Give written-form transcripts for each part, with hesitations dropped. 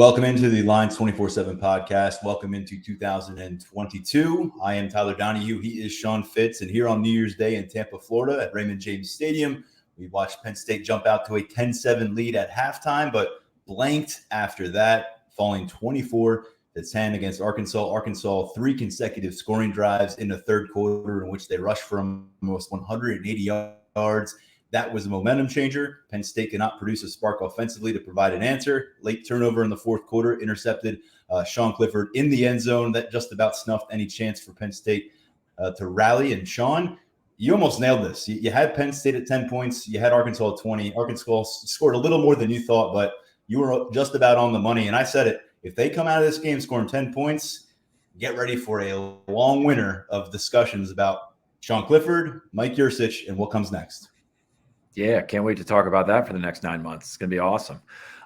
Welcome into the Lines 24/7 podcast. Welcome into 2022. I am Tyler Donohue. He is Sean Fitz. And here on New Year's Day in Tampa, Florida at Raymond James Stadium, we watched Penn State jump out to a 10-7 lead at halftime, but blanked after that, falling 24-10 against Arkansas. Arkansas, 3 consecutive scoring drives in the third quarter in which they rushed for almost 180 yards. That was a momentum changer. Penn State cannot produce a spark offensively to provide an answer. Late turnover in the fourth quarter intercepted Sean Clifford in the end zone. That just about snuffed any chance for Penn State to rally. And Sean, you almost nailed this. You had Penn State at 10 points. You had Arkansas at 20. Arkansas scored a little more than you thought, but you were just about on the money. And I said it, if they come out of this game scoring 10 points, get ready for a long winter of discussions about Sean Clifford, Mike Yurcich, and what comes next. Yeah, can't wait to talk about that for the next 9 months. It's going to be awesome.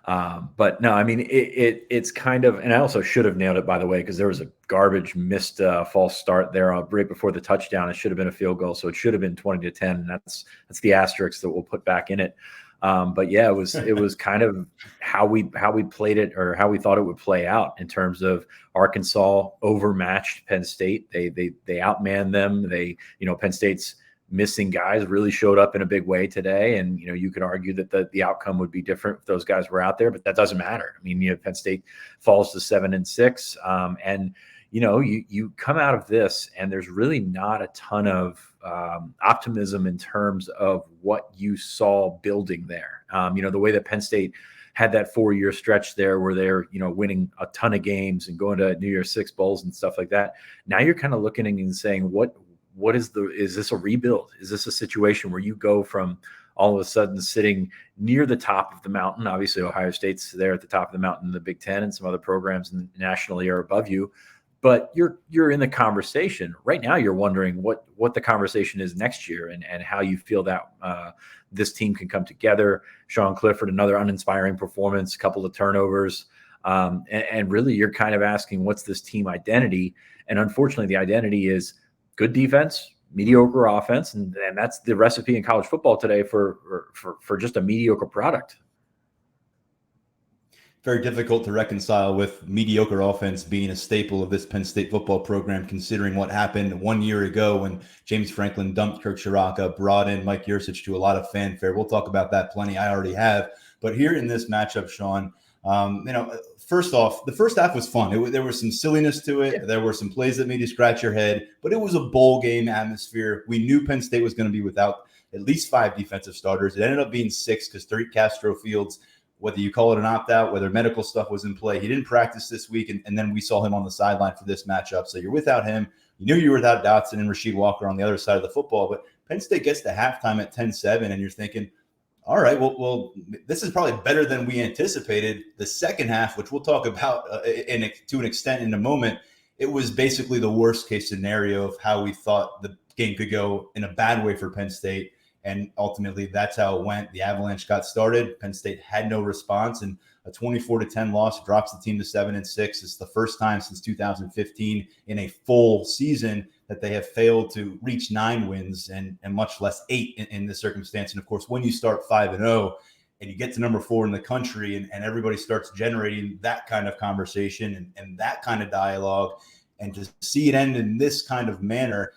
But no, I mean, it's kind of, and I also should have nailed it, by the way, because there was a garbage missed false start there right before the touchdown. It should have been a field goal, so it should have been 20-10. And that's the asterisk that we'll put back in it. But yeah, it was kind of how we played it, or how we thought it would play out in terms of Arkansas overmatched Penn State. They outmanned them. Penn State's missing guys really showed up in a big way today. And, you could argue that the outcome would be different if those guys were out there, but that doesn't matter. I mean, Penn State falls to 7-6. And, you come out of this and there's really not a ton of optimism in terms of what you saw building there. The way that Penn State had that 4-year stretch there where they're, winning a ton of games and going to New Year's Six bowls and stuff like that. Now you're kind of looking and saying, is this a rebuild? Is this a situation where you go from all of a sudden sitting near the top of the mountain? Obviously, Ohio State's there at the top of the mountain in the Big Ten, and some other programs nationally are above you. But you're in the conversation. Right now, you're wondering what the conversation is next year and how you feel that this team can come together. Sean Clifford, another uninspiring performance, a couple of turnovers. And really, you're kind of asking, what's this team identity? And unfortunately, the identity is good defense, mediocre offense, and that's the recipe in college football today for just a mediocre product. Very difficult to reconcile with mediocre offense being a staple of this Penn State football program, considering what happened 1 year ago when James Franklin dumped Kirk Ciarrocca, brought in Mike Yurcich to a lot of fanfare. We'll talk about that plenty. I already have. But here in this matchup, Sean, first off, the first half was fun. There was some silliness to it. Yeah. There were some plays that made you scratch your head, but it was a bowl game atmosphere. We knew Penn State was going to be without at least 5 defensive starters. It ended up being 6 because Tariq Castro-Fields, whether you call it an opt-out, whether medical stuff was in play, he didn't practice this week, and then we saw him on the sideline for this matchup. So you're without him. You knew you were without Dotson and Rasheed Walker on the other side of the football, but Penn State gets to halftime at 10-7, and you're thinking, all right, well, this is probably better than we anticipated. The second half, which we'll talk about to an extent in a moment, it was basically the worst case scenario of how we thought the game could go in a bad way for Penn State. And ultimately, that's how it went. The avalanche got started. Penn State had no response, and a 24-10 loss drops the team to 7-6. It's the first time since 2015 in a full season that they have failed to reach 9 wins and much less 8 in this circumstance. And of course, when you start 5-0 and you get to number 4 in the country and everybody starts generating that kind of conversation and that kind of dialogue, and to see it end in this kind of manner,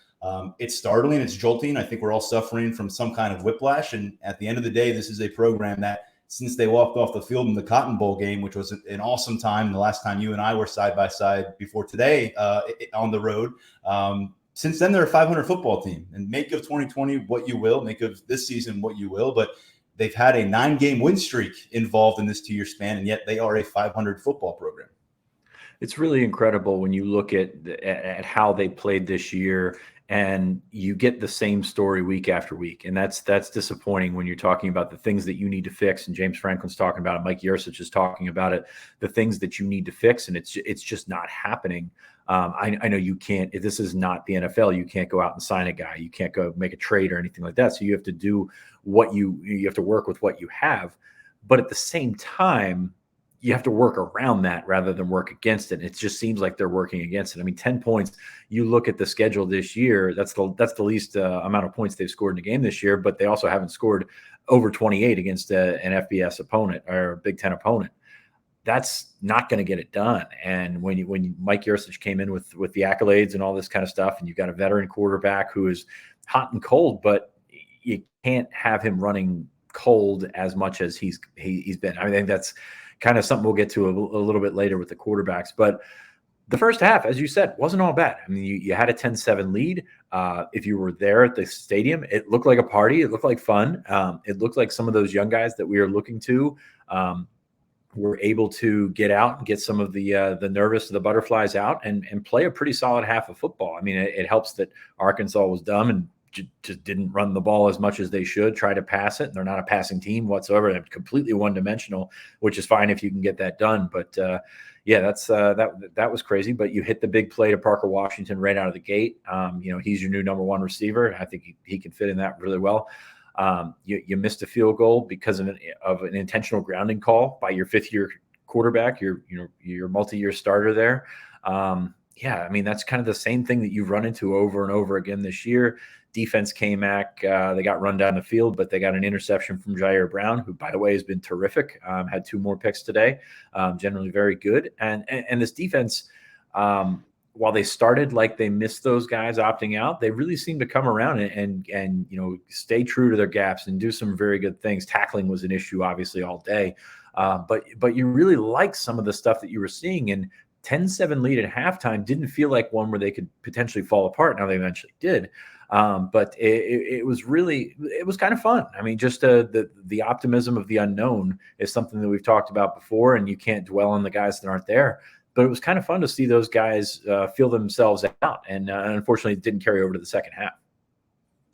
it's startling, it's jolting. I think we're all suffering from some kind of whiplash. And at the end of the day, this is a program that, since they walked off the field in the Cotton Bowl game, which was an awesome time, the last time you and I were side by side before today on the road, since then they're a 500 football team. And make of 2020 what you will, make of this season what you will, but they've had a 9-game win streak involved in this 2-year span, and yet they are a 500 football program. It's really incredible when you look at how they played this year, and you get the same story week after week. And that's disappointing when you're talking about the things that you need to fix. And James Franklin's talking about it. Mike Yurcich is talking about it, the things that you need to fix. And it's just not happening. I know you can't, this is not the NFL. You can't go out and sign a guy. You can't go make a trade or anything like that. So you have to do what you have to work with what you have. But at the same time, you have to work around that rather than work against it. It just seems like they're working against it. I mean, 10 points, you look at the schedule this year, that's the least amount of points they've scored in a game this year, but they also haven't scored over 28 against an FBS opponent or a Big Ten opponent. that's not going to get it done. And when Mike Yurcich came in with the accolades and all this kind of stuff, and you've got a veteran quarterback who is hot and cold, but you can't have him running cold as much as he's been. I think that's kind of something we'll get to a little bit later with the quarterbacks. But the first half, as you said, wasn't all bad. I mean, you had a 10-7 lead. If you were there at the stadium, it looked like a party. It looked like fun. It looked like some of those young guys that we are looking to were able to get out and get some of the nervous, the butterflies out and play a pretty solid half of football. I mean, it helps that Arkansas was dumb and just didn't run the ball as much as they should, try to pass it. And they're not a passing team whatsoever. They're completely one-dimensional, which is fine if you can get that done. But yeah, that was crazy. But you hit the big play to Parker Washington right out of the gate. He's your new number one receiver. I think he can fit in that really well. You missed a field goal because of an intentional grounding call by your fifth-year quarterback, your multi-year starter there. Yeah, I mean, that's kind of the same thing that you've run into over and over again this year. Defense came back. They got run down the field, but they got an interception from Jair Brown, who, by the way, has been terrific. Had 2 more picks today. Generally very good. And this defense, while they started like they missed those guys opting out, they really seemed to come around and stay true to their gaps and do some very good things. Tackling was an issue, obviously, all day. But you really liked some of the stuff that you were seeing. And 10-7 lead at halftime didn't feel like one where they could potentially fall apart. Now they eventually did. But it was kind of fun. I mean, just the optimism of the unknown is something that we've talked about before, and you can't dwell on the guys that aren't there. But it was kind of fun to see those guys feel themselves out, and unfortunately, it didn't carry over to the second half.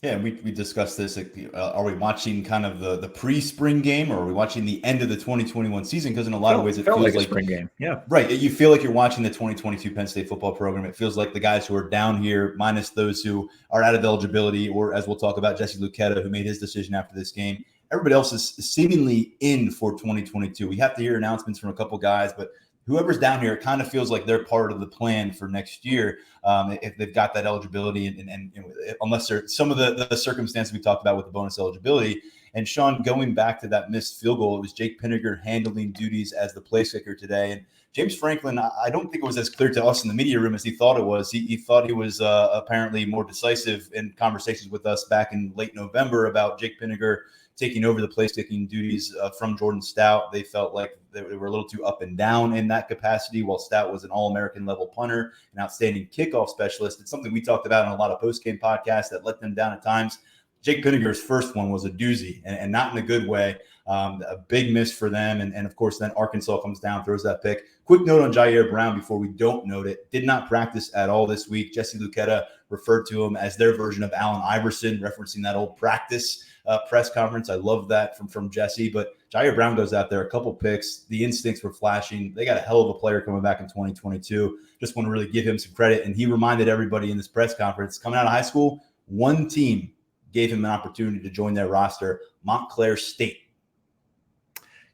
Yeah, we discussed this. Are we watching kind of the pre-spring game, or are we watching the end of the 2021 season? Because in a lot of ways, it feels like a spring game. Yeah, right. You feel like you're watching the 2022 Penn State football program. It feels like the guys who are down here, minus those who are out of eligibility, or as we'll talk about, Jesse Luketa, who made his decision after this game. Everybody else is seemingly in for 2022. We have to hear announcements from a couple guys, but whoever's down here, it kind of feels like they're part of the plan for next year if they've got that eligibility, and unless there's some of the circumstances we talked about with the bonus eligibility. And Sean, going back to that missed field goal, it was Jake Pinniger handling duties as the place kicker today. And James Franklin, I don't think it was as clear to us in the media room as he thought it was. He thought he was apparently more decisive in conversations with us back in late November about Jake Pinniger taking over the place-kicking duties from Jordan Stout. They felt like they were a little too up and down in that capacity, while Stout was an All-American level punter, an outstanding kickoff specialist. It's something we talked about in a lot of post-game podcasts that let them down at times. Jake Pinniger's first one was a doozy, and not in a good way. A big miss for them. And of course, then Arkansas comes down, throws that pick. Quick note on Jair Brown before we don't note it. Did not practice at all this week. Jesse Luketa referred to him as their version of Allen Iverson, referencing that old practice press conference. I love that from Jesse. But Jair Brown goes out there, a couple picks. The instincts were flashing. They got a hell of a player coming back in 2022. Just want to really give him some credit. And he reminded everybody in this press conference, coming out of high school, one team gave him an opportunity to join their roster, Montclair State.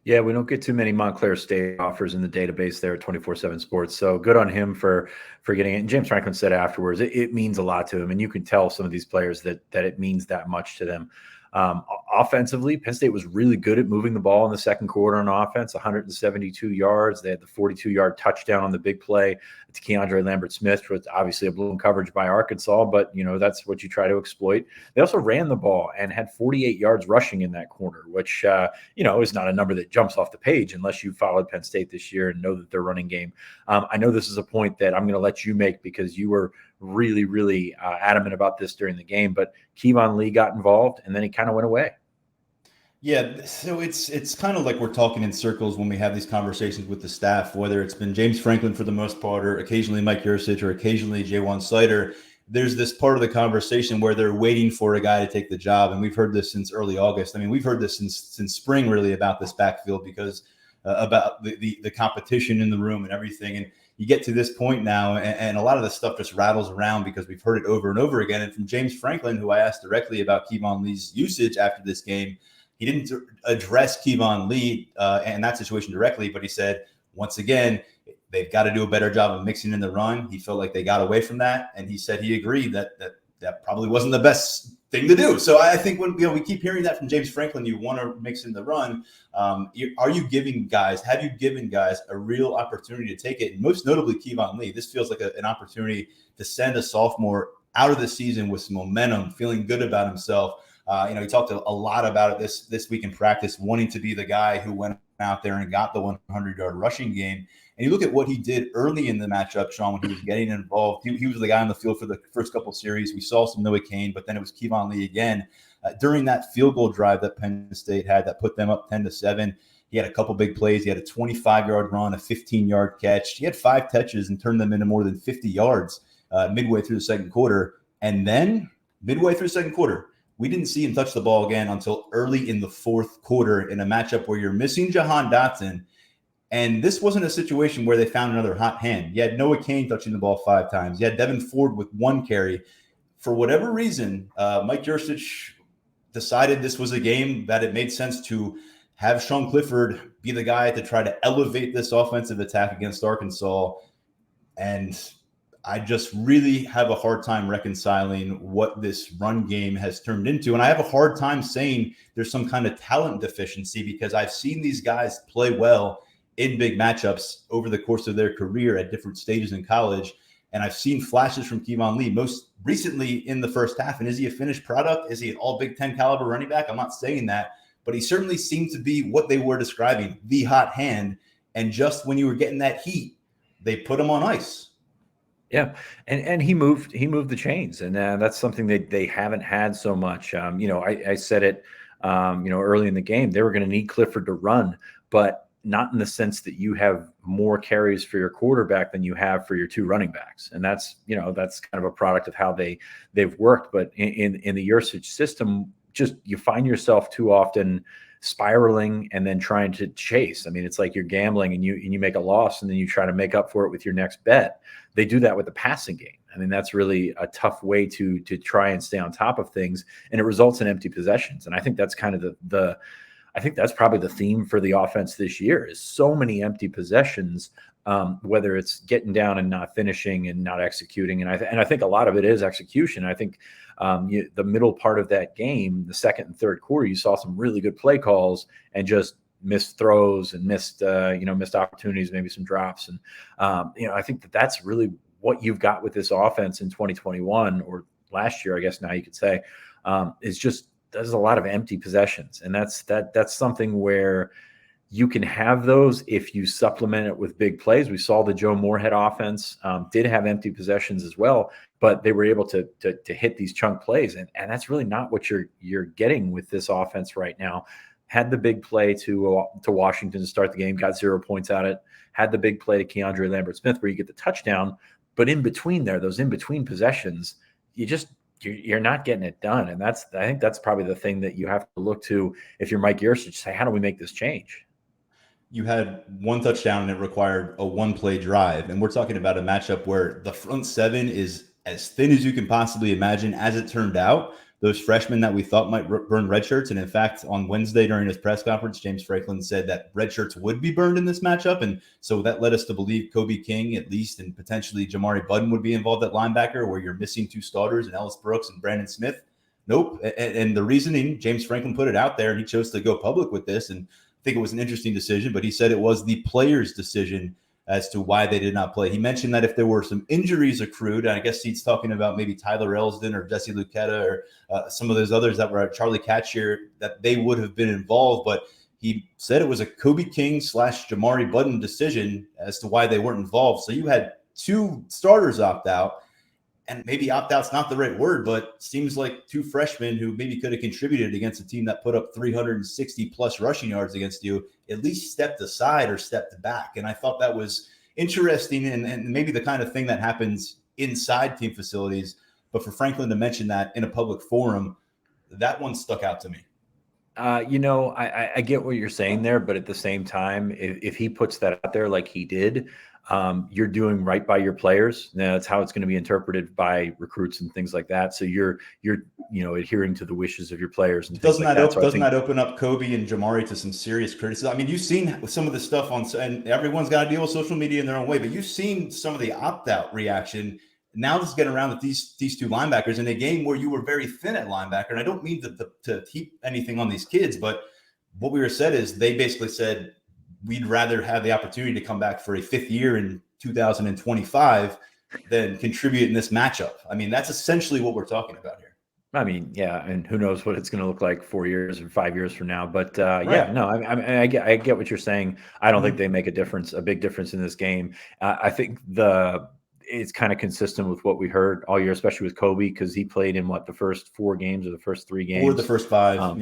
Yeah, we don't get too many Montclair State offers in the database there at 24/7 Sports. So good on him for getting it. And James Franklin said afterwards, it means a lot to him. And you can tell some of these players that it means that much to them. Offensively, Penn State was really good at moving the ball in the second quarter on offense, 172 yards. They had the 42-yard touchdown on the big play to Keandre Lambert-Smith, with obviously a blown coverage by Arkansas, but, that's what you try to exploit. They also ran the ball and had 48 yards rushing in that quarter, which, is not a number that jumps off the page unless you followed Penn State this year and know that their running game. I know this is a point that I'm going to let you make because you were really, really adamant about this during the game, but Kevon Lee got involved and then he kind of went away. Yeah, so it's kind of like we're talking in circles when we have these conversations with the staff, whether it's been James Franklin for the most part, or occasionally Mike Yurcich, or occasionally Jaywan Sider. There's this part of the conversation where they're waiting for a guy to take the job, and we've heard this since early August. I mean, we've heard this since spring, really, about this backfield because about the competition in the room and everything. And you get to this point now, and a lot of the stuff just rattles around because we've heard it over and over again. And from James Franklin, who I asked directly about Kevon Lee's usage after this game, he didn't address Kevon Lee and that situation directly, but he said, once again, they've got to do a better job of mixing in the run. He felt like they got away from that, and he said he agreed that probably wasn't the best thing to do. So I think when we keep hearing that from James Franklin, you want to mix in the run. Have you given guys a real opportunity to take it? And most notably, Kevon Lee. This feels like an opportunity to send a sophomore out of the season with some momentum, feeling good about himself. He talked a lot about it this week in practice, wanting to be the guy who went out there and got the 100-yard rushing game. And you look at what he did early in the matchup, Sean, when he was getting involved. He was the guy on the field for the first couple series. We saw some Noah Cain, but then it was Kevon Lee again. During that field goal drive that Penn State had that put them up 10-7, he had a couple big plays. He had a 25-yard run, a 15-yard catch. He had 5 touches and turned them into more than 50 yards midway through the second quarter. And then midway through the second quarter, we didn't see him touch the ball again until early in the fourth quarter in a matchup where you're missing Jahan Dotson. And this wasn't a situation where they found another hot hand. You had Noah Cain touching the ball 5 times. You had Devin Ford with 1 carry. For whatever reason, Mike Yurcich decided this was a game that it made sense to have Sean Clifford be the guy to try to elevate this offensive attack against Arkansas. And I just really have a hard time reconciling what this run game has turned into. And I have a hard time saying there's some kind of talent deficiency, because I've seen these guys play well in big matchups over the course of their career at different stages in college. And I've seen flashes from Kevon Lee most recently in the first half. And is he a finished product? Is he an all Big Ten caliber running back? I'm not saying that, but he certainly seemed to be what they were describing, the hot hand. And just when you were getting that heat, they put him on ice. Yeah, and he moved the chains, and that's something that they haven't had so much. I said it, early in the game, they were going to need Clifford to run, but not in the sense that you have more carries for your quarterback than you have for your 2 running backs, and that's kind of a product of how they've worked. But in the Yurcich system, just you find yourself too often spiraling and then trying to chase. I mean, it's like you're gambling and you make a loss and then you try to make up for it with your next bet. They do that with the passing game. I mean, that's really a tough way to try and stay on top of things, and it results in empty possessions. And I think that's kind of I think that's probably the theme for the offense this year, is so many empty possessions, whether it's getting down and not finishing and not executing. And I think a lot of it is execution. I think the middle part of that game, the second and third quarter, you saw some really good play calls and just missed throws and missed opportunities, maybe some drops. And, I think that's really what you've got with this offense in 2021, or last year, I guess now you could say, is just, there's a lot of empty possessions. And that's something where you can have those if you supplement it with big plays. We saw the Joe Moorhead offense did have empty possessions as well, but they were able to hit these chunk plays. And that's really not what you're getting with this offense right now. Had the big play to Washington to start the game, got 0 points at it. Had the big play to Keandre Lambert-Smith where you get the touchdown. But in between there, those in-between possessions, you're not getting it done. And I think that's probably the thing that you have to look to if you're Mike Yurcich, say, how do we make this change? You had 1 touchdown and it required a 1-play drive. And we're talking about a matchup where the front 7 is as thin as you can possibly imagine. As it turned out, those freshmen that we thought might burn red shirts. And in fact, on Wednesday during his press conference, James Franklin said that red shirts would be burned in this matchup. And so that led us to believe Kobe King, at least, and potentially Jamari Budden would be involved at linebacker, where you're missing 2 starters and Ellis Brooks and Brandon Smith. Nope. And the reasoning, James Franklin put it out there and he chose to go public with this. And I think it was an interesting decision, but he said it was the players' decision as to why they did not play. He mentioned that if there were some injuries accrued, and I guess he's talking about maybe Tyler Elsdon or Jesse Luketa or some of those others that were at Charlie Catchier, that they would have been involved. But he said it was a Kobe King / Jamari Budden decision as to why they weren't involved. So you had 2 starters opt out, and maybe opt-out's not the right word, but seems like 2 freshmen who maybe could have contributed against a team that put up 360-plus rushing yards against you, at least stepped aside or stepped back. And I thought that was interesting and maybe the kind of thing that happens inside team facilities. But for Franklin to mention that in a public forum, that one stuck out to me. I get what you're saying there, but at the same time, if he puts that out there like he did, you're doing right by your players. Now, that's how it's going to be interpreted by recruits and things like that. So you're adhering to the wishes of your players. And doesn't that open up Kobe and Jamari to some serious criticism? I mean, you've seen some of the stuff and everyone's got to deal with social media in their own way, but you've seen some of the opt-out reaction. Now let's get around with these two linebackers in a game where you were very thin at linebacker. And I don't mean to heap anything on these kids, but what we were said is they basically said, we'd rather have the opportunity to come back for a 5th year in 2025 than contribute in this matchup. I mean, that's essentially what we're talking about here. I mean, yeah, and who knows what it's going to look like 4 years or 5 years from now. But Right. yeah, no, I get what you're saying. I don't think they make a big difference in this game. I think it's kind of consistent with what we heard all year, especially with Kobe, because he played in the first 4 games or the first 3 games, or the first 5,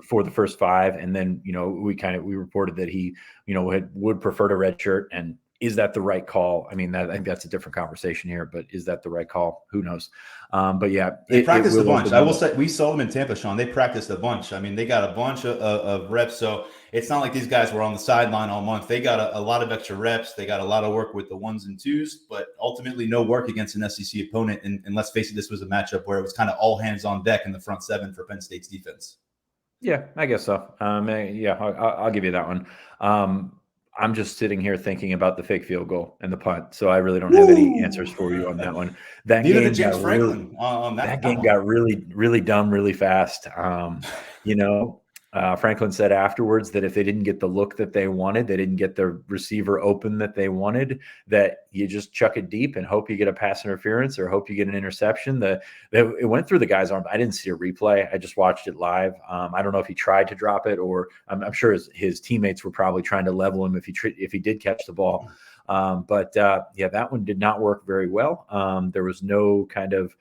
for the first 5, and then we reported that he would prefer to redshirt. And is that the right call? I mean, I think that's a different conversation here, but is that the right call? Who knows? But yeah, they practiced a bunch. I will say we saw them in Tampa, Sean. They practiced a bunch. I mean, they got a bunch of reps. So it's not like these guys were on the sideline all month. They got a lot of extra reps. They got a lot of work with the 1s and 2s, but ultimately no work against an SEC opponent. And let's face it, this was a matchup where it was kind of all hands on deck in the front 7 for Penn State's defense. Yeah, I guess so. Yeah, I'll give you that one. I'm just sitting here thinking about the fake field goal and the punt, so I really don't have any answers for you on that one. That game James Franklin on that game got really, really dumb really fast. Franklin said afterwards that if they didn't get the look that they wanted, they didn't get the receiver open that they wanted, that you just chuck it deep and hope you get a pass interference or hope you get an interception. It went through the guy's arm. I didn't see a replay. I just watched it live. I don't know if he tried to drop it, or I'm sure his teammates were probably trying to level him if he did catch the ball. But that one did not work very well. There was no kind of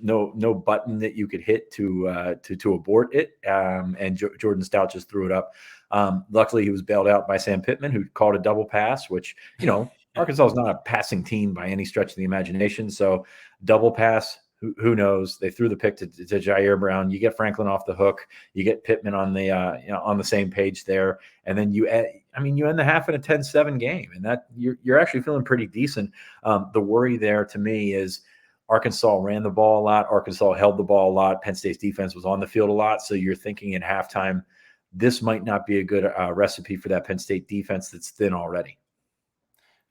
no button that you could hit to abort it. And Jordan Stout just threw it up. Luckily, he was bailed out by Sam Pittman, who called a double pass, which, Arkansas is not a passing team by any stretch of the imagination. So double pass, who knows? They threw the pick to Jair Brown. You get Franklin off the hook. You get Pittman on the same page there. And then you end the half in a 10-7 game. And that you're actually feeling pretty decent. The worry there to me is Arkansas ran the ball a lot. Arkansas held the ball a lot. Penn State's defense was on the field a lot. So you're thinking at halftime, this might not be a good recipe for that Penn State defense that's thin already.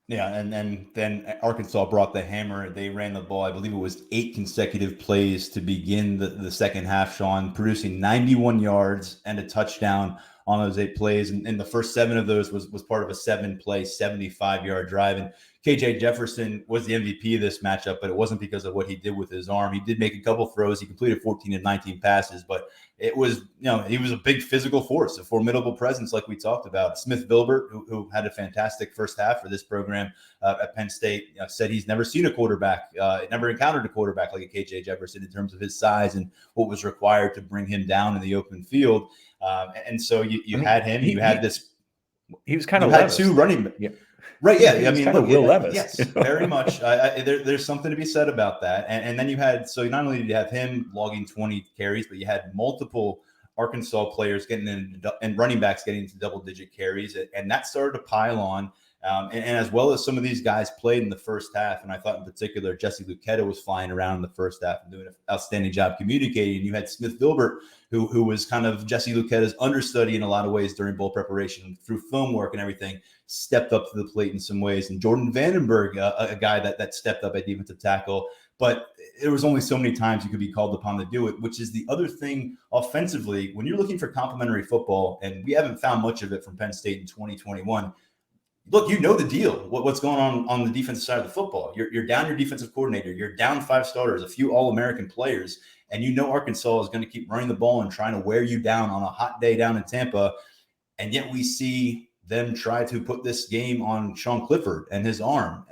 Yeah, and then Arkansas brought the hammer. They ran the ball, I believe it was 8 consecutive plays to begin the second half, Sean, producing 91 yards and a touchdown on those 8 plays. And the first 7 of those was part of a 7-play, 75-yard drive. And KJ Jefferson was the MVP of this matchup, but it wasn't because of what he did with his arm. He did make a couple throws. He completed 14 of 19 passes, but it was, he was a big physical force, a formidable presence like we talked about. Smith Vilbert, who had a fantastic first half for this program at Penn State, said he's never seen a quarterback, never encountered a quarterback like a KJ Jefferson in terms of his size and what was required to bring him down in the open field. And so you had him. You had this. He was kind of had 2 running. Yeah. Right. Yeah. I mean, look, Will Levis. Yes, very much. There's something to be said about that. And then you had, so not only did you have him logging 20 carries, but you had multiple Arkansas players getting in and running backs getting into double-digit carries. And that started to pile on. And as well as some of these guys played in the first half. And I thought in particular, Jesse Luketa was flying around in the first half and doing an outstanding job communicating. And you had Smith Vilbert, who was kind of Jesse Luketa's understudy in a lot of ways during bowl preparation through film work and everything, stepped up to the plate in some ways. And Jordan Vandenberg, a guy that stepped up at defensive tackle. But there was only so many times you could be called upon to do it, which is the other thing offensively. When you're looking for complementary football, and we haven't found much of it from Penn State in 2021, look, the deal. What's going on the defensive side of the football? You're down your defensive coordinator. You're down 5 starters, a few All-American players, and Arkansas is going to keep running the ball and trying to wear you down on a hot day down in Tampa. And yet we see them try to put this game on Sean Clifford and his arm.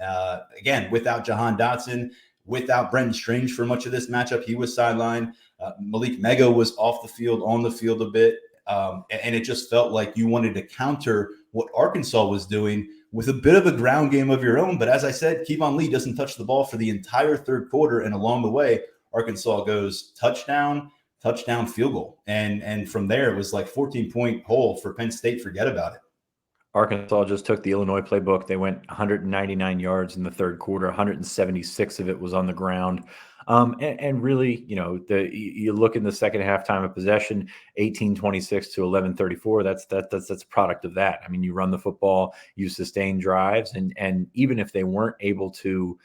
Again, without Jahan Dotson, without Brenton Strange for much of this matchup. He was sidelined. Malik Mega was off the field, on the field a bit. And it just felt like you wanted to counter what Arkansas was doing with a bit of a ground game of your own. But as I said, Kevon Lee doesn't touch the ball for the entire third quarter. And along the way, Arkansas goes touchdown, field goal. And from there, it was like 14-point hole for Penn State. Forget about it. Arkansas just took the Illinois playbook. They went 199 yards in the third quarter. 176 of it was on the ground. And really, you look in the second half time of possession, 18-26 to 11-34. That's a product of that. I mean, you run the football, you sustain drives, and even if they weren't able to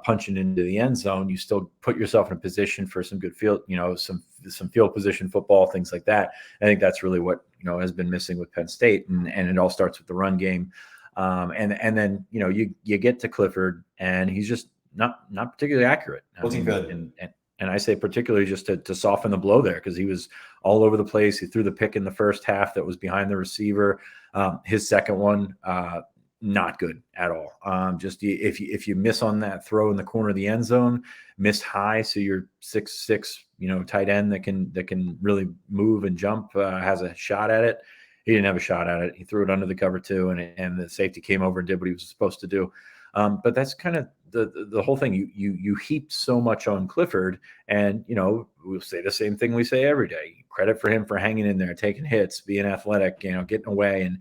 punch it into the end zone, you still put yourself in a position for some good field, some field position football, things like that. I think that's really what has been missing with Penn State, and it all starts with the run game. And then you get to Clifford, and he's just not particularly accurate. Wasn't good. And I say particularly just to soften the blow there, because he was all over the place. He threw the pick in the first half that was behind the receiver. His second one, not good at all. Just if you miss on that throw in the corner of the end zone, missed high, so your 6'6", tight end that can really move and jump has a shot at it. He didn't have a shot at it. He threw it under the cover two, and the safety came over and did what he was supposed to do. But that's kind of the whole thing. You heaped so much on Clifford, and we'll say the same thing we say every day. Credit for him for hanging in there, taking hits, being athletic, getting away,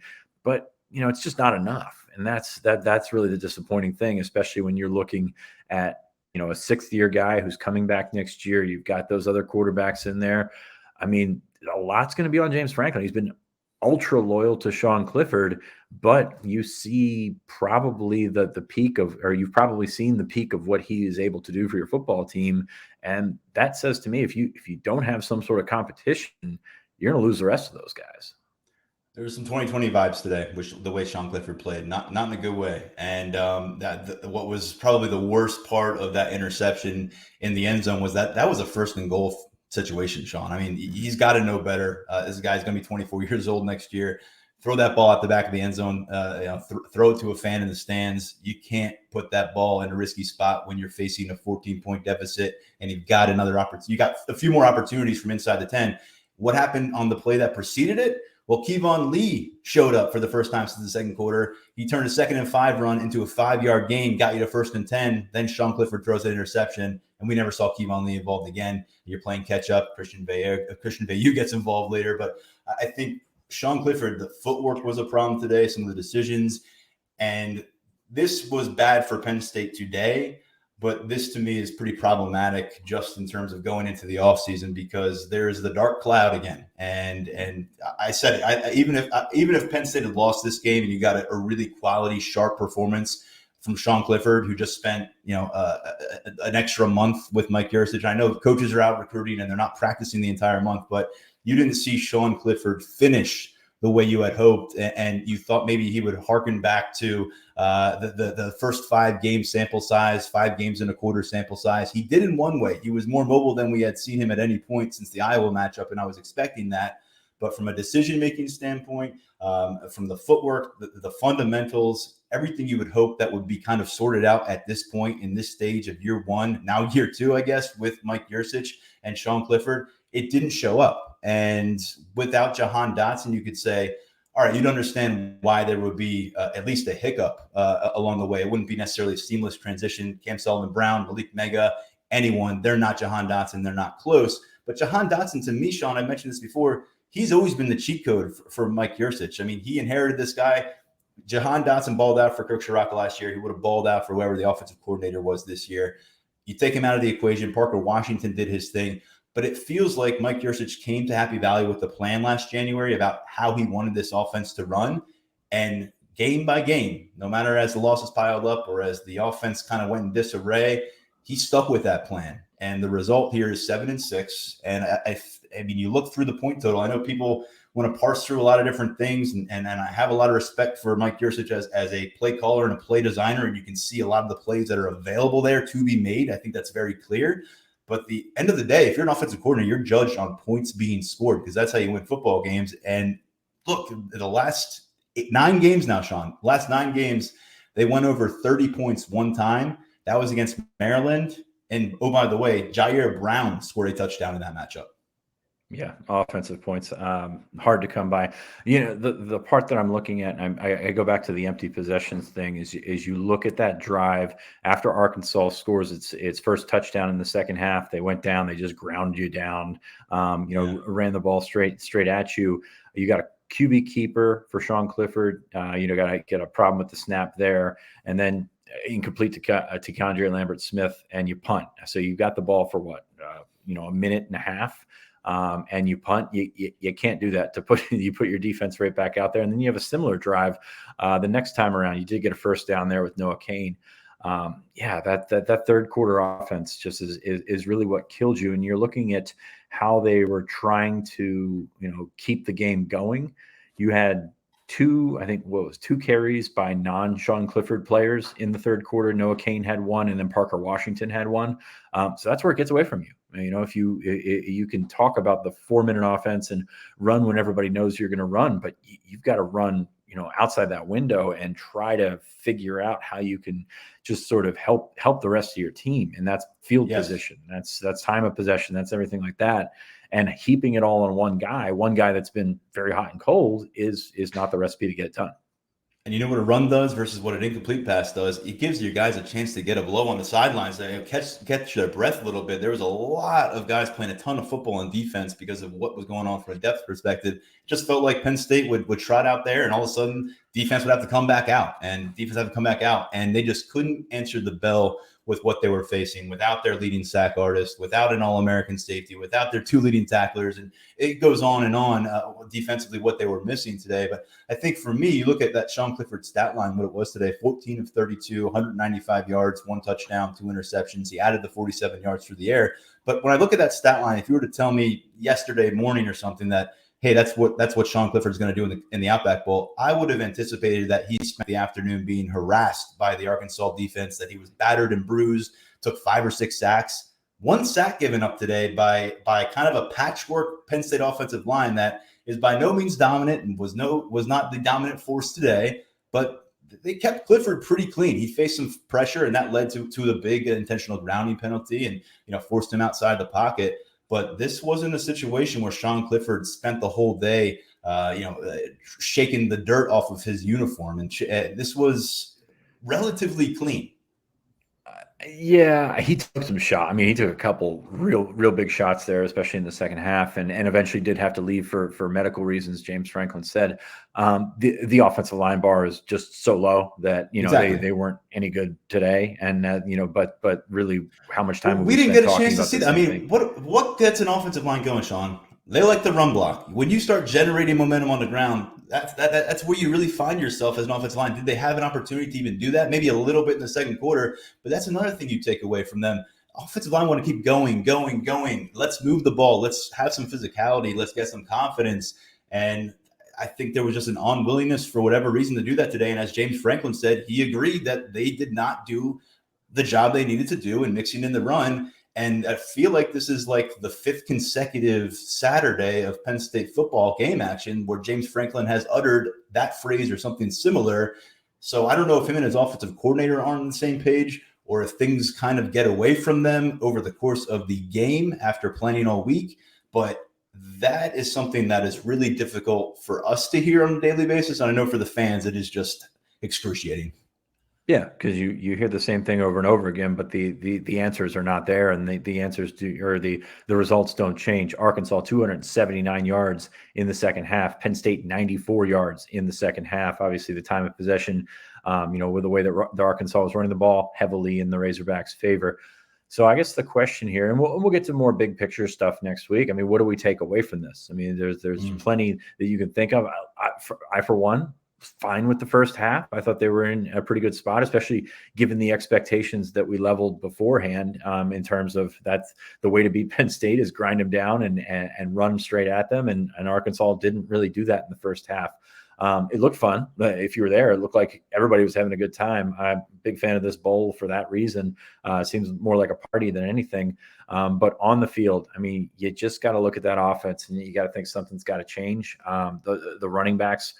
but it's just not enough. And that's really the disappointing thing, especially when you're looking at a sixth-year guy who's coming back next year. You've got those other quarterbacks in there. I mean, a lot's going to be on James Franklin. He's been ultra loyal to Sean Clifford, but you see probably the peak of, or you've probably seen the peak of what he is able to do for your football team. And that says to me, if you don't have some sort of competition, you're going to lose the rest of those guys. There was some 2020 vibes today, the way Sean Clifford played, not in a good way. And what was probably the worst part of that interception in the end zone was that was a first and goal situation, Sean. I mean, he's got to know better. This guy's going to be 24 years old next year. Throw that ball at the back of the end zone, throw it to a fan in the stands. You can't put that ball in a risky spot when you're facing a 14-point deficit and you've got another opportunity. You got a few more opportunities from inside the 10. What happened on the play that preceded it? Well, Kevon Lee showed up for the first time since the second quarter. He turned a 2nd and 5 run into a 5-yard gain, got you to 1st and 10. Then Sean Clifford throws an interception, and we never saw Kevon Lee involved again. You're playing catch up. Christian Bayou gets involved later. But I think Sean Clifford, the footwork was a problem today, some of the decisions. And this was bad for Penn State today. But this to me is pretty problematic just in terms of going into the offseason, because there's the dark cloud again. And I said it, even if Penn State had lost this game and you got a really quality, sharp performance from Sean Clifford, who just spent an extra month with Mike Yurcich. I know coaches are out recruiting and they're not practicing the entire month, but you didn't see Sean Clifford finish the way you had hoped, and you thought maybe he would harken back to the first 5 game sample size, 5 games and a quarter sample size. He did in one way. He was more mobile than we had seen him at any point since the Iowa matchup, and I was expecting that. But from a decision-making standpoint, from the footwork, the fundamentals, everything you would hope that would be kind of sorted out at this point in this stage of year one, now year two, I guess, with Mike Yurcich and Sean Clifford, it didn't show up. And without Jahan Dotson, you could say, all right, you'd understand why there would be at least a hiccup along the way. It wouldn't be necessarily a seamless transition. Cam Sullivan-Brown, Malik Mega, anyone, they're not Jahan Dotson. They're not close. But Jahan Dotson, to me, Sean, I mentioned this before, he's always been the cheat code for Mike Yurcich. I mean, he inherited this guy. Jahan Dotson balled out for Kirk Ciarrocca last year. He would have balled out for whoever the offensive coordinator was this year. You take him out of the equation. Parker Washington did his thing. But it feels like Mike Yurcich came to Happy Valley with the plan last January about how he wanted this offense to run. And game by game, no matter as the losses piled up or as the offense kind of went in disarray, he stuck with that plan. And the result here is 7-6. And I mean, you look through the point total. I know people want to parse through a lot of different things. And I have a lot of respect for Mike Yurcich as a play caller and a play designer. And you can see a lot of the plays that are available there to be made. I think that's very clear. But at the end of the day, if you're an offensive coordinator, you're judged on points being scored, because that's how you win football games. And look, the last 9 games now, Sean, last 9 games, they went over 30 points one time. That was against Maryland. And, oh, by the way, Jair Brown scored a touchdown in that matchup. Yeah, offensive points, hard to come by. The part that I'm looking at, and I go back to the empty possessions thing, is you look at that drive after Arkansas scores its first touchdown in the second half. They went down, they just ground you down, ran the ball straight at you. You got a QB keeper for Sean Clifford. Got to get a problem with the snap there, and then incomplete to Keandre Lambert-Smith, and you punt. So you got the ball for what, a minute and a half, and you punt. You can't do that. You put your defense right back out there, and then you have a similar drive the next time around. You did get a first down there with Noah Cain. That third quarter offense just is really what killed you. And you're looking at how they were trying to, keep the game going. You had two carries by non-Sean Clifford players in the third quarter. Noah Cain had one, and then Parker Washington had one. So that's where it gets away from you. If you can talk about the 4-minute offense and run when everybody knows you're going to run, but you've got to run, outside that window and try to figure out how you can just sort of help the rest of your team. And that's field position. That's time of possession. That's everything like that. And heaping it all on one guy that's been very hot and cold is not the recipe to get it done. And you know what a run does versus what an incomplete pass does? It gives your guys a chance to get a blow on the sidelines, catch their breath a little bit. There was a lot of guys playing a ton of football on defense because of what was going on from a depth perspective. It just felt like Penn State would trot out there, and all of a sudden defense would have to come back out, and they just couldn't answer the bell with what they were facing without their leading sack artist, without an All-American safety, without their 2 leading tacklers. And it goes on and on defensively what they were missing today. But I think for me, you look at that Sean Clifford stat line, what it was today, 14 of 32, 195 yards, 1 touchdown, 2 interceptions. He added the 47 yards through the air. But when I look at that stat line, if you were to tell me yesterday morning or something that, hey, that's what Sean Clifford's going to do in the Outback Bowl, I would have anticipated that he spent the afternoon being harassed by the Arkansas defense, that he was battered and bruised, took 5 or 6 sacks. 1 sack given up today by kind of a patchwork Penn State offensive line that is by no means dominant and was not the dominant force today, but they kept Clifford pretty clean. He faced some pressure, and that led to the big intentional grounding penalty and forced him outside the pocket. But this wasn't a situation where Sean Clifford spent the whole day, shaking the dirt off of his uniform. And this was relatively clean. He took some shots. He took a couple real big shots there, especially in the second half, and eventually did have to leave for medical reasons. James Franklin said the offensive line bar is just so low that exactly. they weren't any good today, and but really, how much time we didn't get a chance to see that. What gets an offensive line going, Sean? They like the run block. When you start generating momentum on the ground, that's where you really find yourself as an offensive line. Did they have an opportunity to even do that? Maybe a little bit in the second quarter, but that's another thing you take away from them. Offensive line want to keep going. Let's move the ball. Let's have some physicality. Let's get some confidence. And I think there was just an unwillingness for whatever reason to do that today. And as James Franklin said, he agreed that they did not do the job they needed to do in mixing in the run. And I feel like this is like the 5th consecutive Saturday of Penn State football game action where James Franklin has uttered that phrase or something similar. So I don't know if him and his offensive coordinator aren't on the same page, or if things kind of get away from them over the course of the game after planning all week. But that is something that is really difficult for us to hear on a daily basis. And I know for the fans, it is just excruciating. Yeah, because you hear the same thing over and over again, but the answers are not there, and the answers the results don't change. Arkansas 279 yards in the second half. Penn State 94 yards in the second half. Obviously, the time of possession, with the way that the Arkansas was running the ball heavily in the Razorbacks' favor. So I guess the question here, and we'll get to more big picture stuff next week. What do we take away from this? There's plenty that you can think of. I for one, fine with the first half. I thought they were in a pretty good spot, especially given the expectations that we leveled beforehand, in terms of that's the way to beat Penn State is grind them down and run straight at them. And Arkansas didn't really do that in the first half. It looked fun. If you were there, it looked like everybody was having a good time. I'm a big fan of this bowl for that reason. It seems more like a party than anything. But on the field, you just got to look at that offense, and you got to think something's got to change. The running backs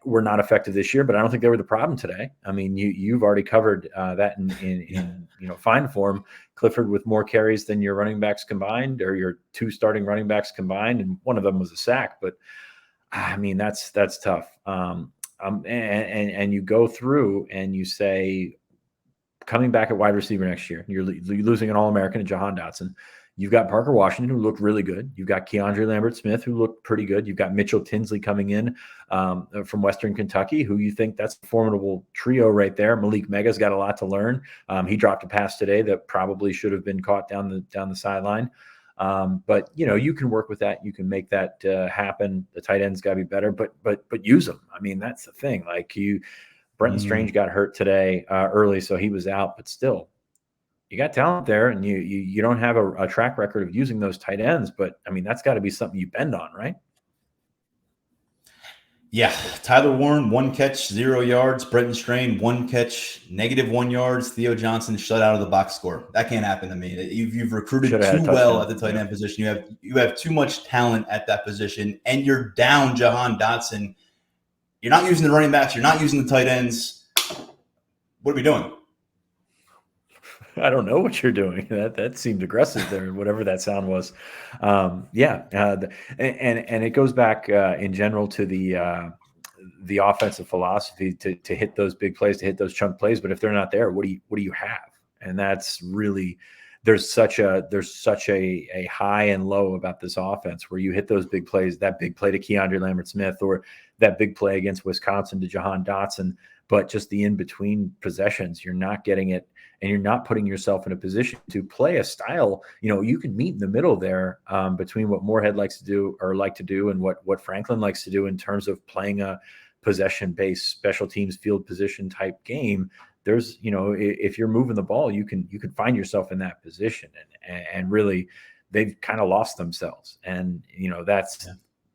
were not effective this year, but I don't think they were the problem today. You've already covered that in fine form. Clifford with more carries than your running backs combined, or your 2 starting running backs combined, and one of them was a sack. But that's tough. And you go through and you say, coming back at wide receiver next year. You're losing an All-American in Jahan Dotson. You've got Parker Washington, who looked really good. You've got Keandre Lambert-Smith, who looked pretty good. You've got Mitchell Tinsley coming in from Western Kentucky, who you think that's a formidable trio right there. Malik Mega's got a lot to learn. He dropped a pass today that probably should have been caught down the sideline. But you can work with that. You can make that happen. The tight end's got to be better, but use them. I mean, that's the thing. Like Brenton Strange got hurt today early, so he was out. But still, you got talent there, and you don't have a track record of using those tight ends. But I mean, that's got to be something you bend on, right? Yeah, Tyler Warren, 1 catch, 0 yards. Brenton Strain, 1 catch, -1 yards. Theo Johnson shut out of the box score. That can't happen to me. You've recruited too well at the tight end position. You have too much talent at that position, and you're down Jahan Dotson. You're not using the running backs. You're not using the tight ends. What are we doing? I don't know what you're doing. That seemed aggressive there, whatever that sound was. And it goes back in general to the offensive philosophy to hit those big plays, to hit those chunk plays. But if they're not there, what do you have? And that's really there's such a high and low about this offense where you hit those big plays, that big play to Keandre Lambert-Smith or that big play against Wisconsin to Jahan Dotson, but just the in-between possessions, you're not getting it. And you're not putting yourself in a position to play a style. You can meet in the middle there between what Moorhead likes to do and what Franklin likes to do in terms of playing a possession-based special teams field position type game. There's, if you're moving the ball, you can find yourself in that position. And really, they've kind of lost themselves. And, that's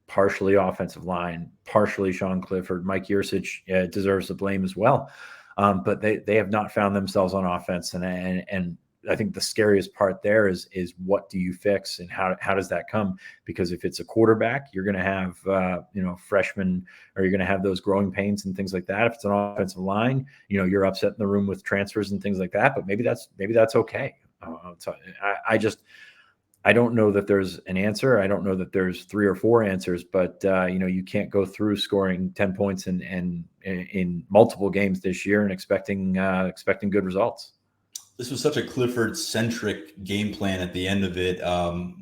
partially offensive line, partially Sean Clifford. Mike Yursich deserves the blame as well. But they have not found themselves on offense, and I think the scariest part there is what do you fix and how does that come? Because if it's a quarterback, you're going to have freshmen, or you're going to have those growing pains and things like that. If it's an offensive line, you're upset in the room with transfers and things like that. But maybe that's okay. I don't know that there's an answer. I don't know that there's 3 or 4 answers, but you can't go through scoring 10 points in multiple games this year and expecting good results. This was such a Clifford-centric game plan at the end of it,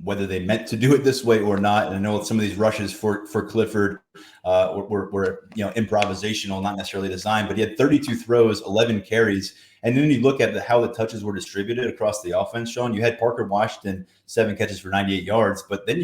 whether they meant to do it this way or not. And I know some of these rushes for Clifford were improvisational, not necessarily designed, but he had 32 throws, 11 carries. And then you look at how the touches were distributed across the offense, Sean. You had Parker Washington, 7 catches for 98 yards, but then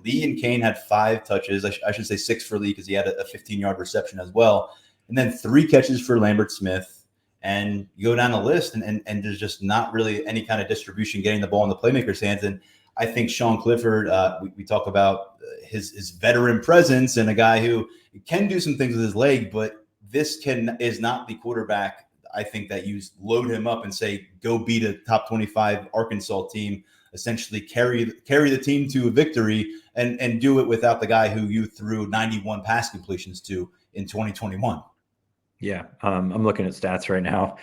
Lee and Kane had 5 touches. I should say 6 for Lee because he had a 15-yard reception as well. And then 3 catches for Lambert-Smith. And you go down the list, and there's just not really any kind of distribution getting the ball in the playmaker's hands. And I think Sean Clifford, we talk about his veteran presence and a guy who can do some things with his leg, but this is not the quarterback, I think, that you load him up and say, go beat a top 25 Arkansas team, essentially carry the team to a victory, and do it without the guy who you threw 91 pass completions to in 2021. Yeah, I'm looking at stats right now.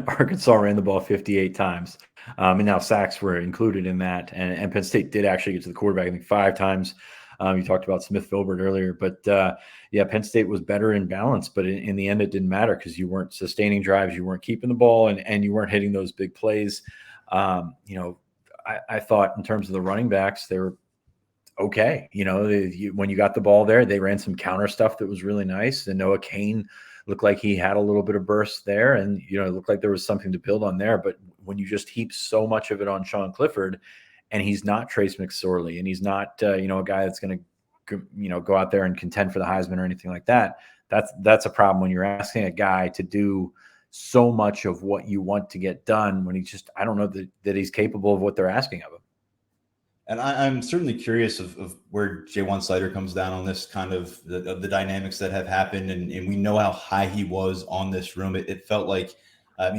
Arkansas ran the ball 58 times, and now sacks were included in that. And Penn State did actually get to the quarterback, I think, 5 times. You talked about Smith Filbert earlier, but Penn State was better in balance. But in the end, it didn't matter because you weren't sustaining drives, you weren't keeping the ball, and you weren't hitting those big plays. I thought in terms of the running backs, they were okay. When you got the ball there, they ran some counter stuff that was really nice. And Noah Kane looked like he had a little bit of burst there, and it looked like there was something to build on there. But when you just heap so much of it on Sean Clifford, and he's not Trace McSorley, and he's not a guy that's going to go out there and contend for the Heisman or anything like that, that's a problem when you're asking a guy to do so much of what you want to get done when I don't know that he's capable of what they're asking of him. And I'm certainly curious of where Ja'Juan Slider comes down on this kind of the dynamics that have happened. And we know how high he was on this room. It felt like,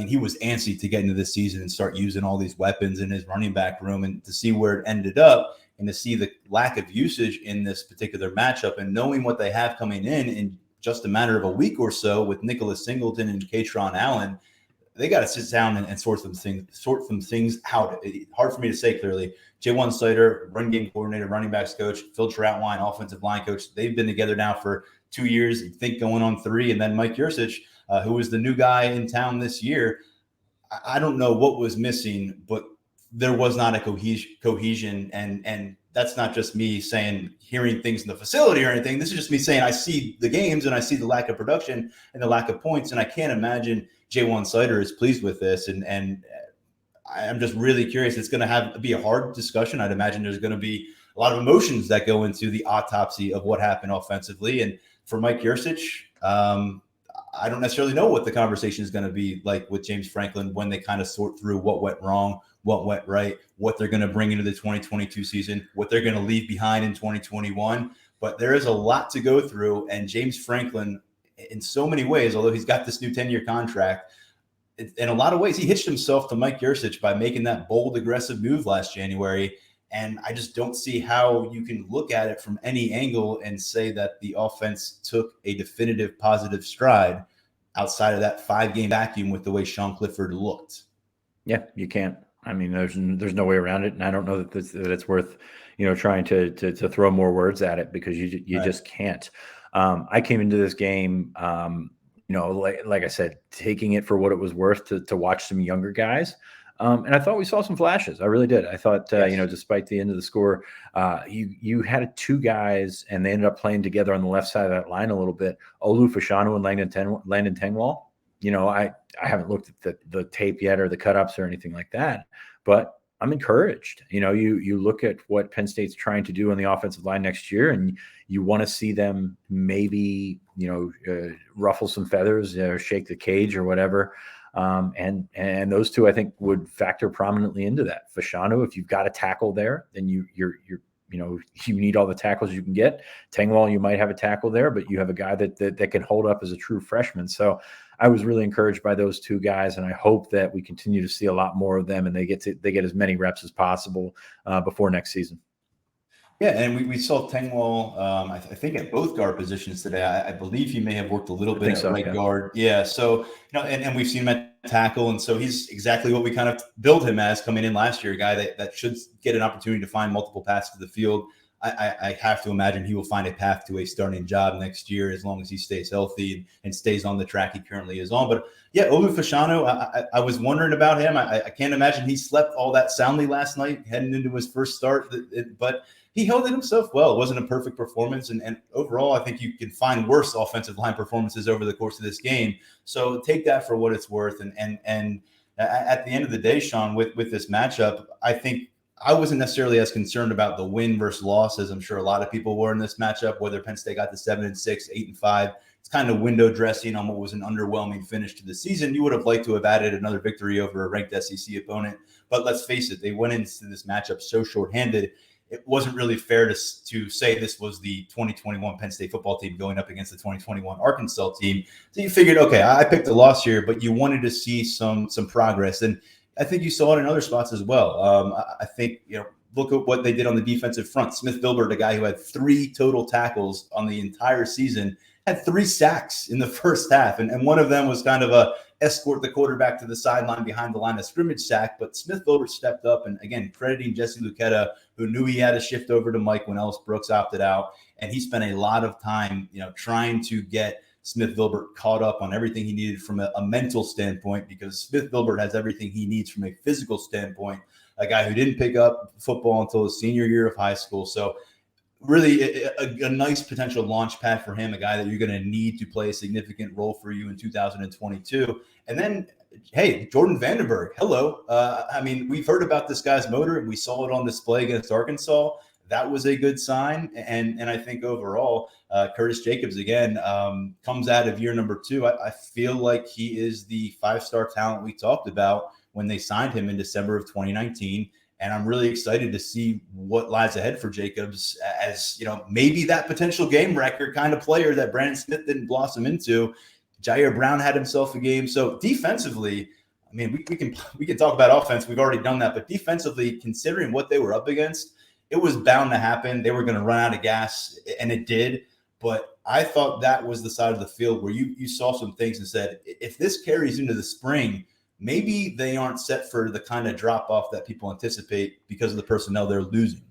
he was antsy to get into this season and start using all these weapons in his running back room, and to see where it ended up and to see the lack of usage in this particular matchup, and knowing what they have coming in just a matter of a week or so with Nicholas Singleton and Katron Allen. They got to sit down and sort some things out. It's hard for me to say clearly. Ja'Juan Slider, run game coordinator, running backs coach, Phil Troutwine, offensive line coach. They've been together now for 2 years, I think going on 3. And then Mike Yursich, who was the new guy in town this year. I don't know what was missing, but there was not a cohesion. And that's not just me saying, hearing things in the facility or anything. This is just me saying, I see the games and I see the lack of production and the lack of points. And I can't imagine J1 Sider is pleased with this. And I'm just really curious. It's going to be a hard discussion. I'd imagine there's going to be a lot of emotions that go into the autopsy of what happened offensively. And for Mike Yurcich, I don't necessarily know what the conversation is going to be like with James Franklin when they kind of sort through what went wrong, what went right, what they're going to bring into the 2022 season, what they're going to leave behind in 2021. But there is a lot to go through. And James Franklin, in so many ways, although he's got this new 10-year contract, in a lot of ways, he hitched himself to Mike Yurcich by making that bold, aggressive move last January. And I just don't see how you can look at it from any angle and say that the offense took a definitive positive stride outside of that 5-game vacuum with the way Sean Clifford looked. Yeah, you can't. I mean, there's no way around it. And I don't know that it's worth, trying to throw more words at it, because you right. just can't. I came into this game, like I said, taking it for what it was worth to watch some younger guys. And I thought we saw some flashes. I really did. I thought, yes. Despite the end of the score, you had 2 guys, and they ended up playing together on the left side of that line a little bit. Olu Fashanu and Landon Tengwall. I haven't looked at the tape yet or the cut-ups or anything like that, but I'm encouraged. You look at what Penn State's trying to do on the offensive line next year, and you want to see them maybe, ruffle some feathers or shake the cage or whatever. And those 2, I think, would factor prominently into that. Fashanu, if you've got a tackle there, then you need all the tackles you can get. Tengwall, you might have a tackle there, but you have a guy that can hold up as a true freshman. So I was really encouraged by those 2 guys, and I hope that we continue to see a lot more of them, and they get as many reps as possible before next season. Yeah, and we saw Tengwall, I think, at both guard positions today. I believe he may have worked a little bit at right guard. Yeah, so and we've seen him at tackle, and so he's exactly what we kind of billed him as coming in last year, a guy that should get an opportunity to find multiple paths to the field. I have to imagine he will find a path to a starting job next year as long as he stays healthy and stays on the track he currently is on. But yeah, Olu Fashanu, I was wondering about him. I can't imagine he slept all that soundly last night heading into his first start, but he held it himself well. It wasn't a perfect performance. And overall, I think you can find worse offensive line performances over the course of this game. So take that for what it's worth. And at the end of the day, Sean, with this matchup, I think I wasn't necessarily as concerned about the win versus loss as I'm sure a lot of people were in this matchup, whether Penn State got to 7-6, 8-5. It's kind of window dressing on what was an underwhelming finish to the season. You would have liked to have added another victory over a ranked SEC opponent. But let's face it, they went into this matchup so shorthanded. It wasn't really fair to say this was the 2021 Penn State football team going up against the 2021 Arkansas team. So you figured, okay, I picked a loss here, but you wanted to see some progress. And I think you saw it in other spots as well. I think, look at what they did on the defensive front. Smith Vilbert, a guy who had 3 total tackles on the entire season, had 3 sacks in the first half. And one of them was kind of a escort the quarterback to the sideline behind the line of scrimmage sack. But Smith Vilbert stepped up, and again, crediting Jesse Luketa, who knew he had to shift over to Mike when Ellis Brooks opted out. And he spent a lot of time, trying to get Smith Vilbert caught up on everything he needed from a mental standpoint, because Smith Vilbert has everything he needs from a physical standpoint, a guy who didn't pick up football until his senior year of high school. So really a nice potential launch pad for him, a guy that you're going to need to play a significant role for you in 2022. And then, hey, Jordan Vandenberg, hello. We've heard about this guy's motor, and we saw it on display against Arkansas. That was a good sign. And I think overall, Curtis Jacobs, again, comes out of year number 2. I feel like he is the 5-star talent we talked about when they signed him in December of 2019. And I'm really excited to see what lies ahead for Jacobs as, maybe that potential game record kind of player that Brandon Smith didn't blossom into. Jair Brown had himself a game. So defensively, we can talk about offense. We've already done that. But defensively, considering what they were up against, it was bound to happen. They were going to run out of gas, and it did. But I thought that was the side of the field where you saw some things and said, if this carries into the spring, maybe they aren't set for the kind of drop-off that people anticipate because of the personnel they're losing.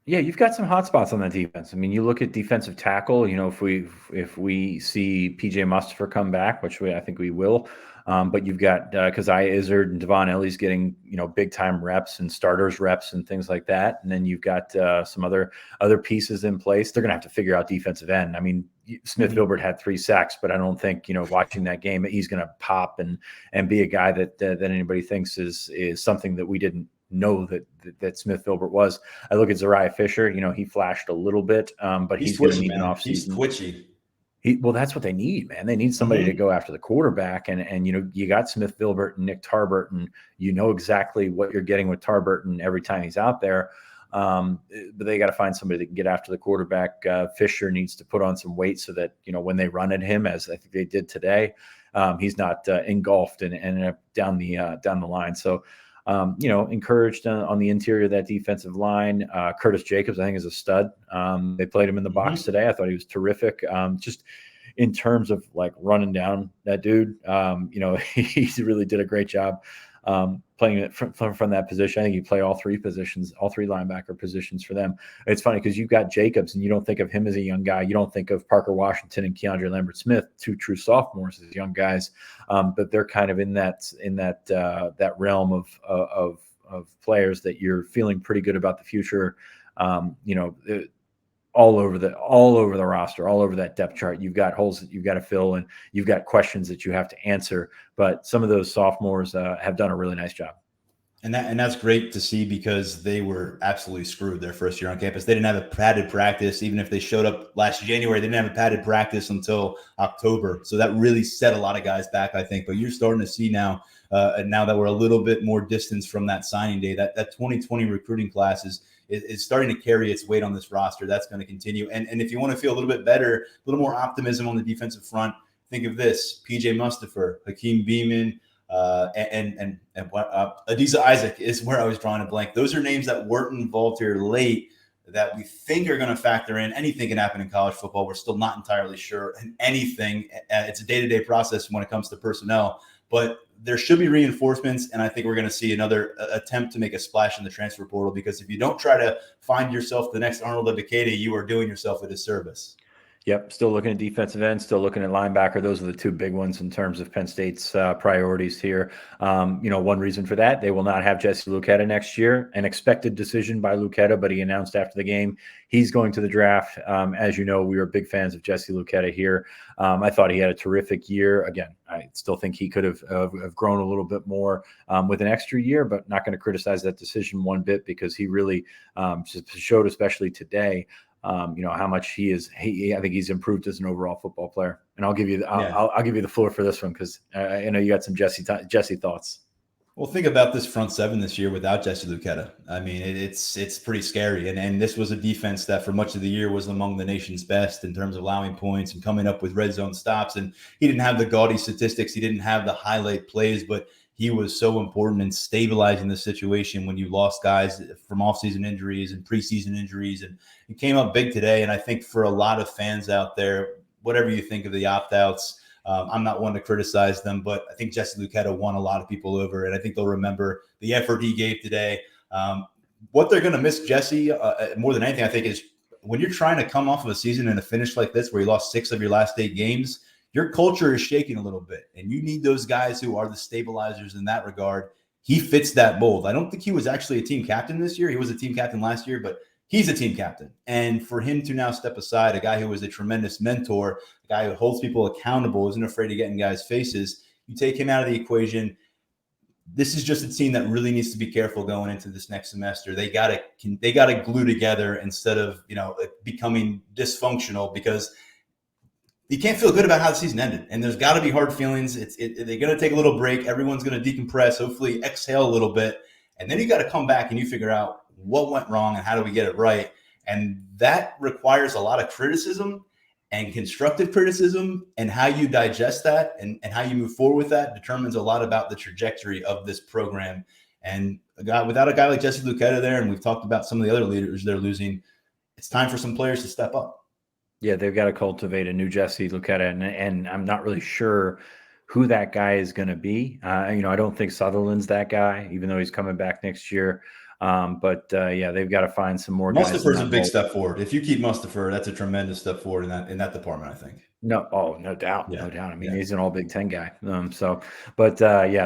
Yeah, you've got some hot spots on that defense. I mean, you look at defensive tackle. If we see PJ Mustipher come back, which I think we will, but you've got Keziah Izzard and Devon Elliott's getting big time reps and starters reps and things like that, and then you've got some other pieces in place. They're going to have to figure out defensive end. I mean, Smith Vilbert had 3 sacks, but I don't think watching that game he's going to pop and be a guy that anybody thinks is something that we didn't know that Smith Vilbert was. I look at Zariah Fisher, he flashed a little bit, but he's going to need an offseason. He's twitchy. Well, that's what they need, man. They need somebody to go after the quarterback, and you got Smith Vilbert and Nick Tarburton. You know exactly what you're getting with Tarburton every time he's out there. But they got to find somebody that can get after the quarterback. Fisher needs to put on some weight so that when they run at him, as I think they did today, he's not engulfed and down the line. So. Encouraged on the interior of that defensive line. Curtis Jacobs, I think, is a stud. They played him in the box today. I thought he was terrific. Just in terms of like running down that dude, he really did a great job playing it from that position. I think you play all 3 positions, all 3 linebacker positions for them. It's funny because you've got Jacobs and you don't think of him as a young guy. You don't think of Parker Washington and Keandre Lambert-Smith, 2 true sophomores as young guys, but they're kind of in that realm of players that you're feeling pretty good about the future. All over the roster, all over that depth chart. You've got holes that you've got to fill, and you've got questions that you have to answer. But some of those sophomores have done a really nice job. And that's great to see because they were absolutely screwed their first year on campus. They didn't have a padded practice. Even if they showed up last January, they didn't have a padded practice until October. So that really set a lot of guys back, I think. But you're starting to see now that we're a little bit more distance from that signing day, that 2020 recruiting class is starting to carry its weight on this roster. That's going to continue. And if you want to feel a little bit better, a little more optimism on the defensive front, think of this: PJ Mustipher, Hakeem Beamon, and Adisa Isaac is where I was drawing a blank. Those are names that weren't involved here late that we think are going to factor in. Anything can happen in college football. We're still not entirely sure. And anything, it's a day-to-day process when it comes to personnel. But there should be reinforcements, and I think we're going to see another attempt to make a splash in the transfer portal, because if you don't try to find yourself the next Arnold Ebiketie, you are doing yourself a disservice. Yep, still looking at defensive end, still looking at linebacker. Those are the 2 big ones in terms of Penn State's priorities here. One reason for that, they will not have Jesse Luketa next year. An expected decision by Luketa, but he announced after the game he's going to the draft. As you know, we were big fans of Jesse Luketa here. I thought he had a terrific year. Again, I still think he could have grown a little bit more with an extra year, but not going to criticize that decision one bit, because he really showed, especially today, how much he is. I think he's improved as an overall football player. And I'll give you the floor for this one, because I know you got some Jesse thoughts. Well, think about this front 7 this year without Jesse Luketa. I mean, it's pretty scary. And this was a defense that for much of the year was among the nation's best in terms of allowing points and coming up with red zone stops. And he didn't have the gaudy statistics. He didn't have the highlight plays, but he was so important in stabilizing the situation when you lost guys from offseason injuries and preseason injuries. And he came up big today. And I think for a lot of fans out there, whatever you think of the opt-outs, I'm not one to criticize them, but I think Jesse Luketa won a lot of people over, and I think they'll remember the effort he gave today. What they're going to miss Jesse more than anything, I think, is when you're trying to come off of a season and a finish like this where you lost 6 of your last 8 games, your culture is shaking a little bit, and you need those guys who are the stabilizers in that regard. He fits that mold. I don't think he was actually a team captain this year. He was a team captain last year, but he's a team captain. And for him to now step aside, a guy who was a tremendous mentor, a guy who holds people accountable, isn't afraid to get in guys' faces, you take him out of the equation. This is just a team that really needs to be careful going into this next semester. They got to glue together instead of, becoming dysfunctional, because you can't feel good about how the season ended. And there's got to be hard feelings. They're going to take a little break. Everyone's going to decompress, hopefully exhale a little bit. And then you got to come back and you figure out what went wrong and how do we get it right. And that requires a lot of criticism and constructive criticism, and how you digest that and how you move forward with that determines a lot about the trajectory of this program. And without a guy like Jesse Luketa there, and we've talked about some of the other leaders they're losing, it's time for some players to step up. Yeah, they've got to cultivate a new Jesse Luketa, and I'm not really sure who that guy is going to be. I don't think Sutherland's that guy, even though he's coming back next year. Yeah, they've got to find some more guys. Mustafer's a big step forward. If you keep Mustafer, that's a tremendous step forward in that department, I think. No doubt, Yeah. no doubt. I mean, Yeah. he's an all Big Ten guy. Yeah,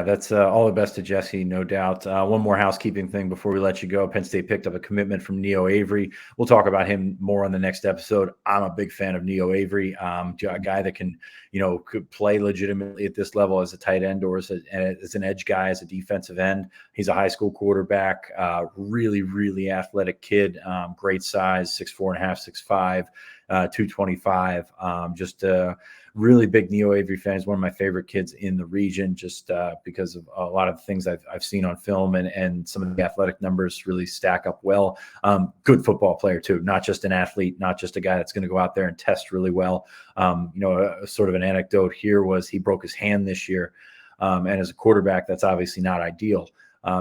that's all the best to Jesse, no doubt. One more housekeeping thing before we let you go. Penn State picked up a commitment from Neo Avery. We'll talk about him more on the next episode. I'm a big fan of Neo Avery, a guy that can, could play legitimately at this level as a tight end or as an edge guy, as a defensive end. He's a high school quarterback, really, really athletic kid, great size, 6'4.5", 6'5". 225. Just really big Neo Avery fan. He's one of my favorite kids in the region, just because of a lot of the things I've seen on film, and some of the athletic numbers really stack up well. Good football player too, not just an athlete, not just a guy that's going to go out there and test really well. Sort of an anecdote here was he broke his hand this year, and as a quarterback, that's obviously not ideal.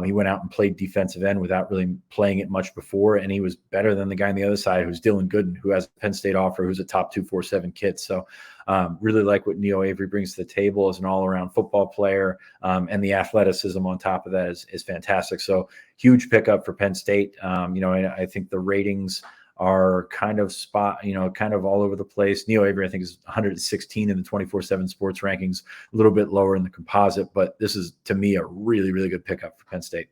He went out and played defensive end without really playing it much before, and he was better than the guy on the other side, who's Dylan Gooden, who has a Penn State offer, who's a top 247 kid. So really like what Neo Avery brings to the table as an all-around football player, and the athleticism on top of that is fantastic. So huge pickup for Penn State. I think the ratings are kind of all over the place. Neo Avery, I think, is 116 in the 24/7 sports rankings, a little bit lower in the composite, but this is, to me, a really, really good pickup for Penn State.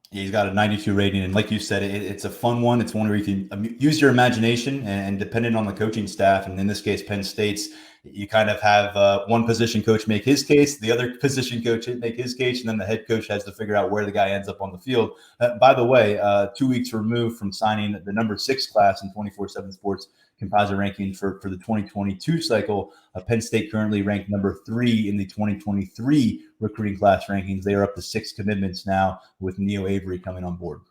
He's got a 92 rating, and like you said, it's a fun one. It's one where you can use your imagination, and depending on the coaching staff, and in this case, Penn State's, you kind of have one position coach make his case, the other position coach make his case, and then the head coach has to figure out where the guy ends up on the field. By the way, 2 weeks removed from signing the number 6 class in 24/7 sports composite ranking for the 2022 cycle, Penn State currently ranked number 3 in the 2023 recruiting class rankings. They are up to 6 commitments now with Neo Avery coming on board.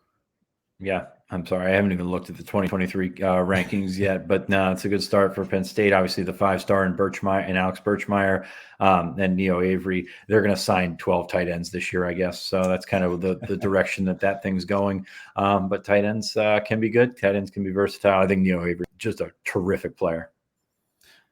Yeah, I'm sorry. I haven't even looked at the 2023 rankings yet, but no, it's a good start for Penn State. Obviously, the 5-star in Birchmeyer and Alex Birchmeyer, and Neo Avery. They're going to sign 12 tight ends this year, I guess. So that's kind of the direction that thing's going. But tight ends can be good. Tight ends can be versatile. I think Neo Avery, just a terrific player.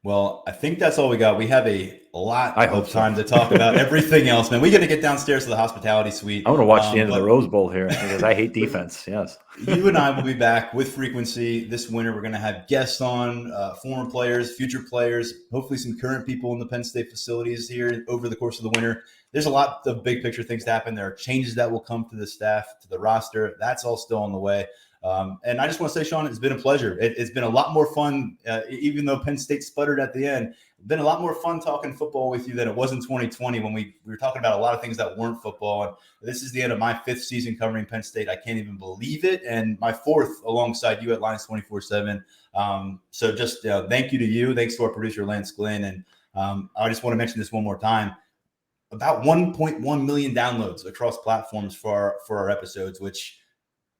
Well, I think that's all we got. We have a lot of time to talk about everything else, man. We got to get downstairs to the hospitality suite. I want to watch the end of the Rose Bowl here because I hate defense. Yes. You and I will be back with frequency this winter. We're going to have guests on, former players, future players, hopefully some current people in the Penn State facilities here over the course of the winter. There's a lot of big picture things to happen. There are changes that will come to the staff, to the roster. That's all still on the way. And I just want to say, Sean, it's been a pleasure. It's been a lot more fun, even though Penn State sputtered at the end. It's been a lot more fun talking football with you than it was in 2020 when we were talking about a lot of things that weren't football. And this is the end of my 5th season covering Penn State. I can't even believe it. And my 4th alongside you at Lions 24/7. So just thank you to you. Thanks to our producer, Lance Glenn. And I just want to mention this one more time. About 1.1 million downloads across platforms for our episodes, which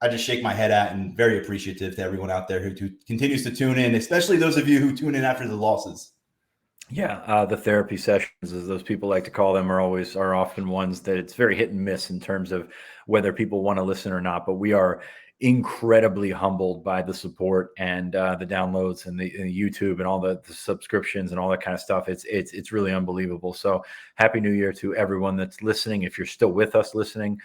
I just shake my head at, and very appreciative to everyone out there who continues to tune in, especially those of you who tune in after the losses. Yeah, the therapy sessions, as those people like to call them, are often ones that it's very hit and miss in terms of whether people want to listen or not. But we are incredibly humbled by the support and the downloads and the YouTube and all the subscriptions and all that kind of stuff. It's really unbelievable. So happy New Year to everyone that's listening. If you're still with us listening,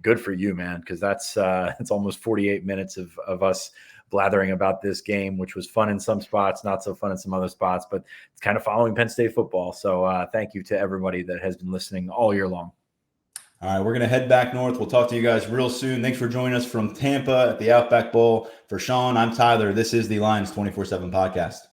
good for you, man, because it's almost 48 minutes of us blathering about this game, which was fun in some spots, not so fun in some other spots, but it's kind of following Penn State football. So thank you to everybody that has been listening all year long. All right, we're going to head back north. We'll talk to you guys real soon. Thanks for joining us from Tampa at the Outback Bowl. For Sean, I'm Tyler. This is the Lions 24/7 podcast.